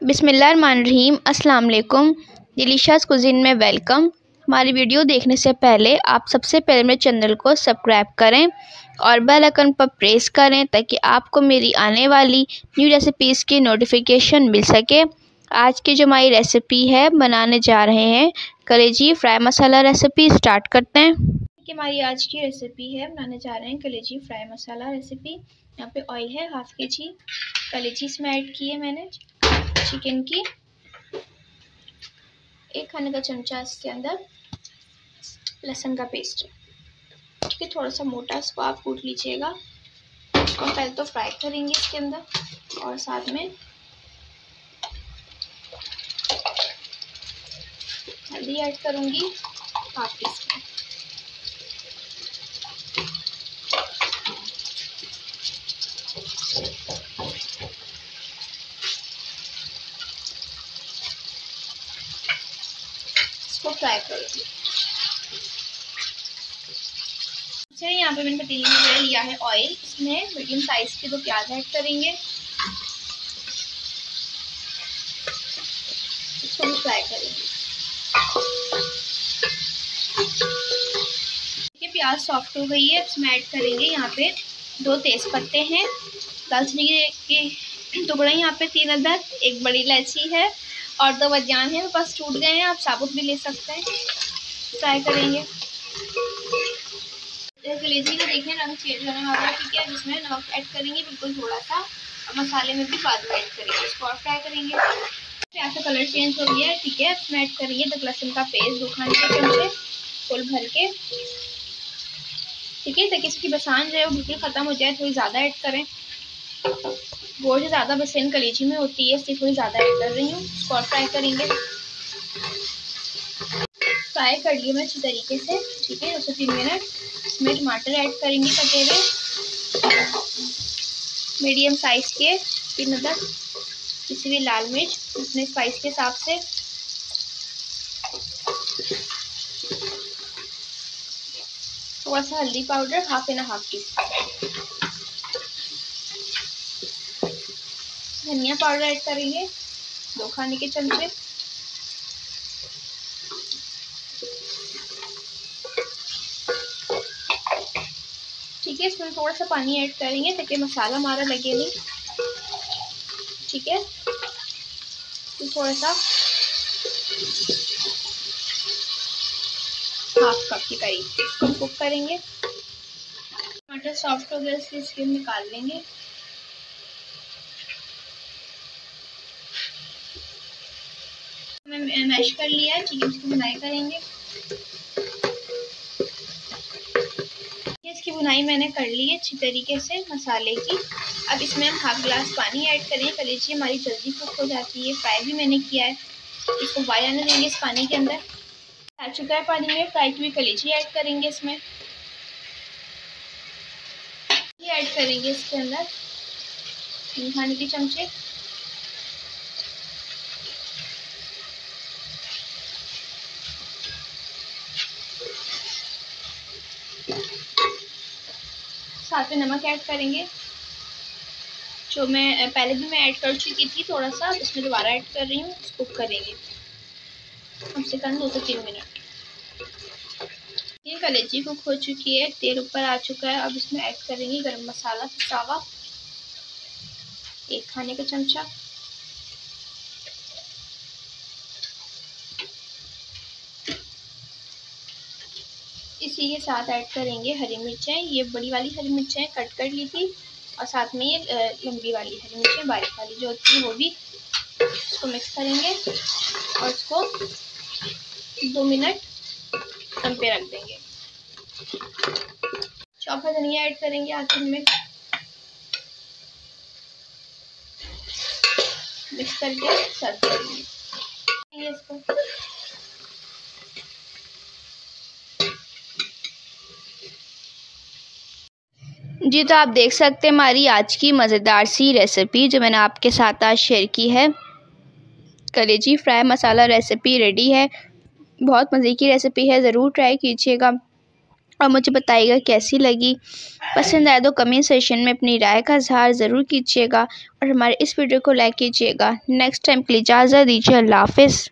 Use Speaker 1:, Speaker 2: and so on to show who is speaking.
Speaker 1: बिस्मिल्लाहिर्रहमानिर्रहीम। अस्सलाम वालेकुम। डिलीशियस कुज़ीन में वेलकम। हमारी वीडियो देखने से पहले आप सबसे पहले मेरे चैनल को सब्सक्राइब करें और बेल आइकन पर प्रेस करें ताकि आपको मेरी आने वाली न्यू रेसिपीज़ की नोटिफिकेशन मिल सके। आज की जो हमारी रेसिपी है, बनाने जा रहे हैं कलेजी फ्राई मसाला रेसिपी। स्टार्ट करते हैं कि हमारी आज की रेसिपी है, बनाने जा रहे हैं कलेजी फ्राई मसाला रेसिपी। यहाँ पे ऑयल है 1/2 kg, कलेजी इसमें ऐड की है मैंने चिकन की। 1 खाने का चमचा इसके अंदर लहसुन का पेस्ट है, ठीक है, थोड़ा सा मोटा, इसको आप कूट लीजिएगा। इसको हम पहले तो फ्राई करेंगे इसके अंदर, और साथ में हल्दी ऐड करूँगी 1/2 टीस्पून। इसको फ्राई करूँगी। फिर यहाँ पे मैंने पतीले में लिया है ऑयल, इसमें मीडियम साइज के 2 प्याज ऐड करेंगे। इसको भी फ्राई करेंगे। ये प्याज सॉफ्ट हो गई है, इसमें ऐड करेंगे यहाँ पे 2 तेज पत्ते हैं, दालचीनी के टुकड़े यहाँ पे 3 अदरक, 1 बड़ी इलायची है और 2 अजवाइन है, बस टूट गए हैं, आप साबुत भी ले सकते हैं। फ्राई करेंगे। कलेजी का देखें रंग चेंज होने वाला है, ठीक है। जिसमें नमक ऐड करेंगे बिल्कुल थोड़ा सा, और मसाले में भी बाद में ऐड करेंगे। इसको और फ्राई करेंगे। प्याज का कलर चेंज हो गया है, ठीक है। इसमें ऐड करेंगे अदरक लहसुन का पेस्ट 2 खाने के चमचे फुल भर के, ठीक है, ताकि इसकी बसान जो है वो बिल्कुल ख़त्म हो जाए। थोड़ी ज़्यादा ऐड करें, गोश्त से ज़्यादा बसेन कलेजी में होती है, इसलिए थोड़ी ज़्यादा ऐड कर रही हूँ। इसको और फ्राई करेंगे। फ्राई कर लिए मैं अच्छी तरीके से, ठीक है, 2 से 3 मिनट। इसमें टमाटर ऐड करेंगे कटे हुए, मीडियम साइज के 3 अदरक, किसी भी लाल मिर्च अपने स्पाइस के हिसाब से, थोड़ा सा हल्दी पाउडर 1/2 टीस्पून, धनिया पाउडर ऐड करेंगे 2 खाने के चमचे, ठीक है। इसमें थोड़ा सा पानी ऐड करेंगे ताकि मसाला हमारा लगे नहीं, ठीक है। तो थोड़ा सा 1/2 कप के करीब इसको कुक करेंगे। टमाटर सॉफ्ट हो गया, इसकी स्किन निकाल लेंगे। मैंने मैश कर लिया है, ठीक है। इसकी बुनाई करेंगे। इसकी बुनाई मैंने कर ली है अच्छी तरीके से मसाले की। अब इसमें हम 1/2 गिलास पानी ऐड करें। कलेजी हमारी जल्दी कुक हो जाती है, फ्राई भी मैंने किया है। इसको बॉयल आने देंगे इस पानी के अंदर। आ चुका है पानी में, फ्राई की हुई कलेजी ऐड करेंगे इसमें, ये ऐड करेंगे इसके अंदर 3 खाने के चमचे। साथ में नमक ऐड करेंगे, जो मैं पहले भी मैं ऐड कर चुकी थी थोड़ा सा, इसमें दोबारा ऐड कर रही हूँ। इसको कुक करेंगे कम से कम 2 से 3 मिनट। ये कलेजी कुक हो चुकी है, तेल ऊपर आ चुका है। अब इसमें ऐड करेंगे गरम मसाला पिसा हुआ 1 खाने का चमचा, इसी के साथ ऐड करेंगे हरी मिर्चें। ये बड़ी वाली हरी मिर्चें कट कर ली थी, और साथ में ये लंबी वाली हरी मिर्चें बारीक वाली जो होती है वो भी। इसको मिक्स करेंगे और इसको 2 मिनट दम पे रख देंगे। चौका धनिया ऐड करेंगे आखिर में, मिक्स करके सर्व करेंगे इसको। जी, तो आप देख सकते हैं हमारी आज की मज़ेदार सी रेसिपी जो मैंने आपके साथ आज शेयर की है। कलेजी फ्राई मसाला रेसिपी रेडी है। बहुत मज़े की रेसिपी है, ज़रूर ट्राई कीजिएगा। और मुझे बताइएगा कैसी लगी। पसंद आए तो कमेंट सेशन में अपनी राय का इज़हार ज़रूर कीजिएगा और हमारे इस वीडियो को लाइक कीजिएगा। नेक्स्ट टाइम के लिए इजाज़त दीजिए। अल्लाह हाफ़िज़।